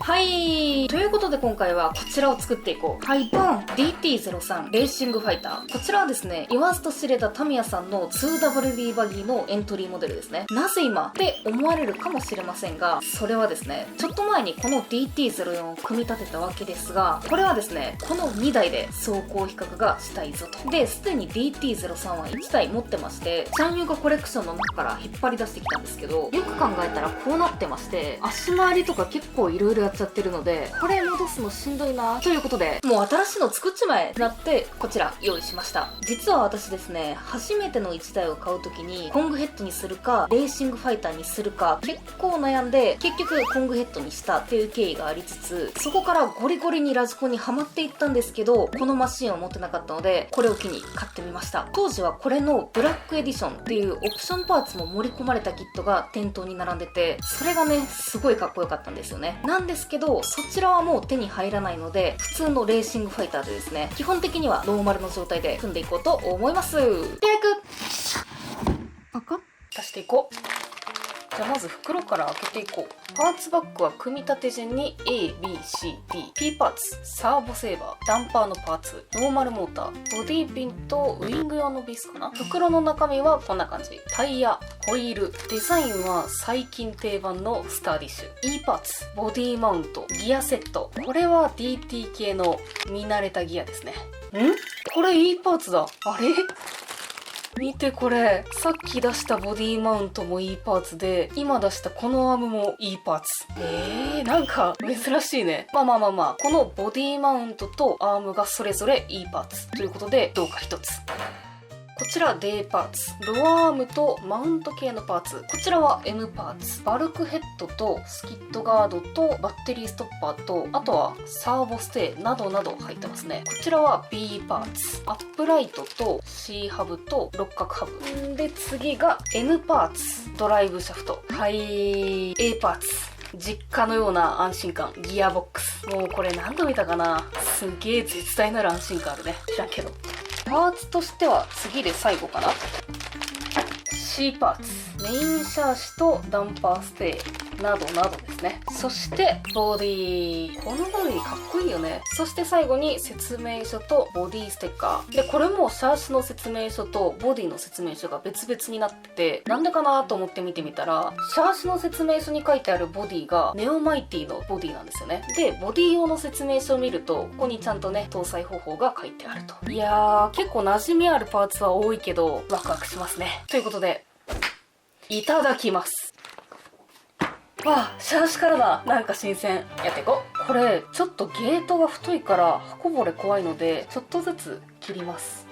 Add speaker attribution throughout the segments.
Speaker 1: はい。ということで今回はこちらを作っていこう。はい、ドン !DT03 レーシングファイター。こちらはですね、言わずと知れたタミヤさんの 2WD バギーのエントリーモデルですね。なぜ今って思われるかもしれませんが、それはですね、ちょっと前にこの DT04 を組み立てたわけですが、これはですね、この2台で走行比較がしたいぞと。で、すでに DT03 は1台持ってまして、チャンユガコレクションの中から引っ張り出してきたんですけど、よく考えたらこうなってまして、足回りとか結構色々やっちゃってるので、これ戻すのしんどいなということで、もう新しいの作っちまえってなってこちら用意しました。実は私ですね、初めての1台を買う時にコングヘッドにするかレーシングファイターにするか結構悩んで、結局コングヘッドにしたっていう経緯がありつつ、そこからゴリゴリにラジコンにハマっていったんですけど、このマシンを持ってなかったのでこれを機に買ってみました。当時はこれのブラックエディションっていうオプションパーツも盛り込まれたキットが店頭に並んでて、それがねすごいかっこよかったんですよね。なんですけどそちらはもう手に入らないので、普通のレーシングファイターでですね、基本的にはノーマルの状態で組んでいこうと思います。赤出していこう。じゃあまず袋から開けていこう。パーツバッグは組み立て順に A、B、C、D、P パーツ、サーボセーバー、ダンパーのパーツ、ノーマルモーター、ボディピンとウィング用のビスかな。袋の中身はこんな感じ。タイヤ、ホイール、デザインは最近定番のスターディッシュ、E パーツ、ボディマウント、ギアセット。これは DT 系の見慣れたギアですね。これ E パーツだ。あれ見てこれ、さっき出したボディマウントも E パーツで、今出したこのアームも E パーツ。なんか珍しいね。まあ、このボディマウントとアームがそれぞれ E パーツということで、どうか一つ。こちら D パーツ、ロアアームとマウント系のパーツ、こちらは M パーツ、バルクヘッドとスキットガードとバッテリーストッパーと、あとはサーボステーなどなど入ってますね。こちらは B パーツ、アップライトと C ハブと六角ハブで、次が N パーツ、ドライブシャフト、はい、 A パーツ、実家のような安心感、ギアボックス。もうこれ何度見たかな。すげえ絶大なる安心感あるね。知らんけど。パーツとしては次で最後かな。 C パーツ、メインシャーシとダンパーステーなどなどですね。そしてボディ、このボディかっこいいよね。そして最後に説明書とボディステッカーで、これもシャーシの説明書とボディの説明書が別々になってて、なんでかなと思って見てみたら、シャーシの説明書に書いてあるボディがネオマイティのボディなんですよね。でボディ用の説明書を見ると、ここにちゃんとね搭載方法が書いてあると。いやー、結構馴染みあるパーツは多いけどワクワクしますね。ということでいただきます。わあ、シャーシからだ。なんか新鮮。やっていこう。これちょっとゲートが太いから刃こぼれ怖いので、ちょっとずつ切ります。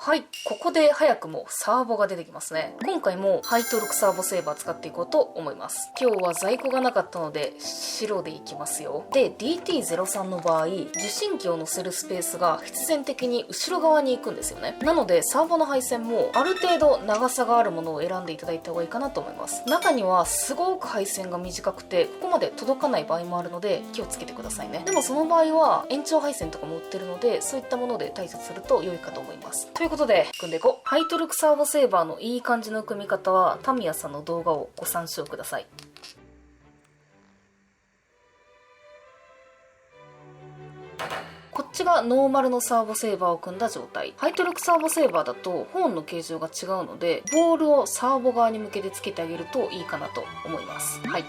Speaker 1: はい、ここで早くもサーボが出てきますね。今回もハイトルクサーボセーバー使っていこうと思います。今日は在庫がなかったので白でいきますよ。で DT03 の場合、受信機を乗せるスペースが必然的に後ろ側に行くんですよね。なのでサーボの配線もある程度長さがあるものを選んでいただいた方がいいかなと思います。中にはすごく配線が短くてここまで届かない場合もあるので気をつけてくださいね。でもその場合は延長配線とかも売ってるので、そういったもので対処すると良いかと思います。ということで組んでいこう。ハイトルクサーボセーバーのいい感じの組み方はタミヤさんの動画をご参照ください。こっちがノーマルのサーボセーバーを組んだ状態。ハイトルクサーボセーバーだとホーンの形状が違うので、ボールをサーボ側に向けてつけてあげるといいかなと思います。はい。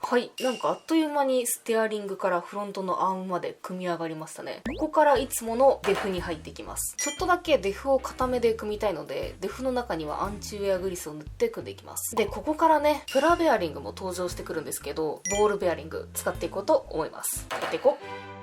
Speaker 1: はい、なんかあっという間にステアリングからフロントのアームまで組み上がりましたね。ここからいつものデフに入ってきます。ちょっとだけデフを固めで組みたいので、デフの中にはアンチウェアグリスを塗って組んでいきます。で、ここからね、プラベアリングも登場してくるんですけど、ボールベアリング使っていこうと思います。やっていこう。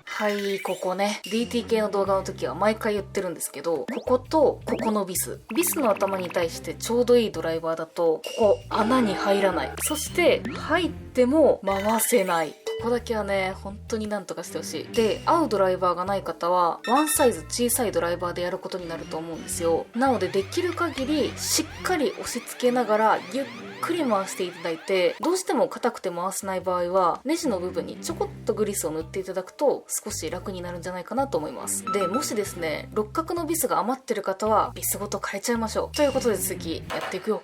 Speaker 1: はい、ここね、DT 系の動画の時は毎回言ってるんですけど、こことここのビスの頭に対してちょうどいいドライバーだと、ここ穴に入らない。そして入っても回せない。ここだけはね、本当になんとかしてほしい。で、合うドライバーがない方はワンサイズ小さいドライバーでやることになると思うんですよ。なのでできる限りしっかり押し付けながらゆっくり回していただいて、どうしても硬くて回せない場合はネジの部分にちょこっとグリスを塗っていただくと少し楽になるんじゃないかなと思います。で、もしですね、六角のビスが余ってる方はビスごと変えちゃいましょう。ということで次やっていくよ。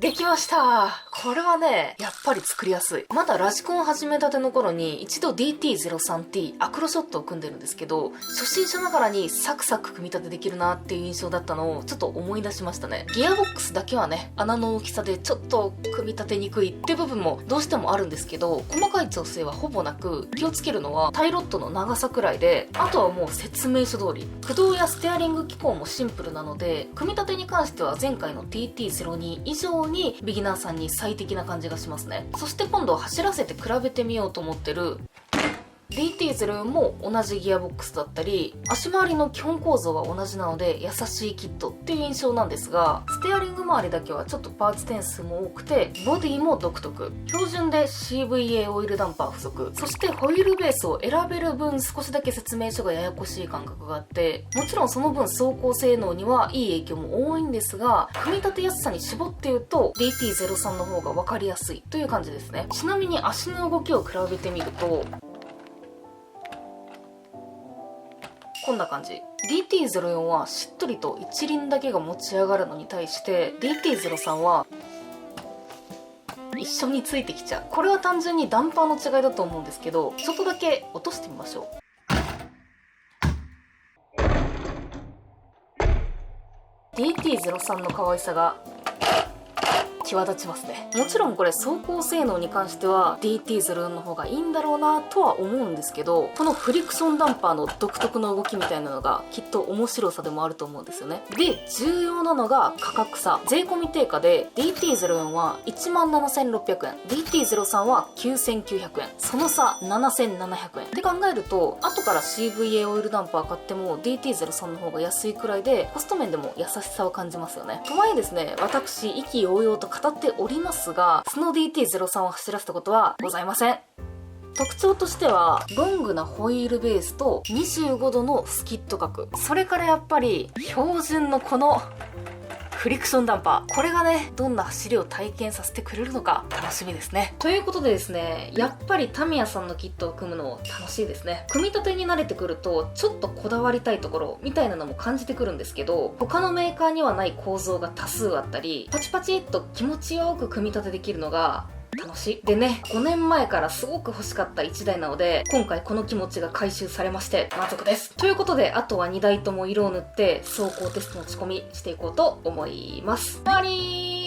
Speaker 1: できました。これはね、やっぱり作りやすい。まだラジコンを始めたての頃に一度 DT03T アクロショットを組んでるんですけど、初心者ながらにサクサク組み立てできるなっていう印象だったのをちょっと思い出しましたね。ギアボックスだけはね、穴の大きさでちょっと組み立てにくいって部分もどうしてもあるんですけど、細かい調整はほぼなく、気をつけるのはタイロッドの長さくらいで、あとはもう説明書通り。駆動やステアリング機構もシンプルなので、組み立てに関しては前回の TT02 以上にビギナーさんに最適な感じがしますね。そして今度は走らせて比べてみようと思ってる DT04 も同じギアボックスだったり、足回りの基本構造は同じなので優しいキットっていう印象なんですが、ステアリング周りだけはちょっとパーツ点数も多くて、ボディも独特。標準で CVA オイルダンパー不足。そしてホイールベースを選べる分少しだけ説明書がややこしい感覚があって、もちろんその分走行性能にはいい影響も多いんですが、組み立てやすさに絞って言うと DT03 の方が分かりやすいという感じですね。ちなみに足の動きを比べてみると、こんな感じ。DT04 はしっとりと一輪だけが持ち上がるのに対して DT03 は一緒についてきちゃう。これは単純にダンパーの違いだと思うんですけど、ちょっとだけ落としてみましょう。 DT03 の可愛さが際立ちますね。もちろんこれ走行性能に関しては DT04 の方がいいんだろうなとは思うんですけど、このフリクションダンパーの独特の動きみたいなのがきっと面白さでもあると思うんですよね。で、重要なのが価格差。税込み定価で DT04 は 17,600 円、 DT03 は 9,900 円、その差 7,700 円って考えると、後から CVA オイルダンパー買っても DT03 の方が安いくらいで、コスト面でも優しさを感じますよね。とはいえですね、私意気揚々と語っておりますが、その DT03 を走らせたことはございません。特徴としてはロングなホイールベースと25度のスキット角、それからやっぱり標準のこのフリクションダンパー、これがね、どんな走りを体験させてくれるのか楽しみですね。ということでですね、やっぱりタミヤさんのキットを組むの楽しいですね。組み立てに慣れてくるとちょっとこだわりたいところみたいなのも感じてくるんですけど、他のメーカーにはない構造が多数あったり、パチパチっと気持ちよく組み立てできるのが楽しい。でね、5年前からすごく欲しかった1台なので、今回この気持ちが回収されまして満足です。ということで、あとは2台とも色を塗って走行テストの仕込みしていこうと思います。終わりー。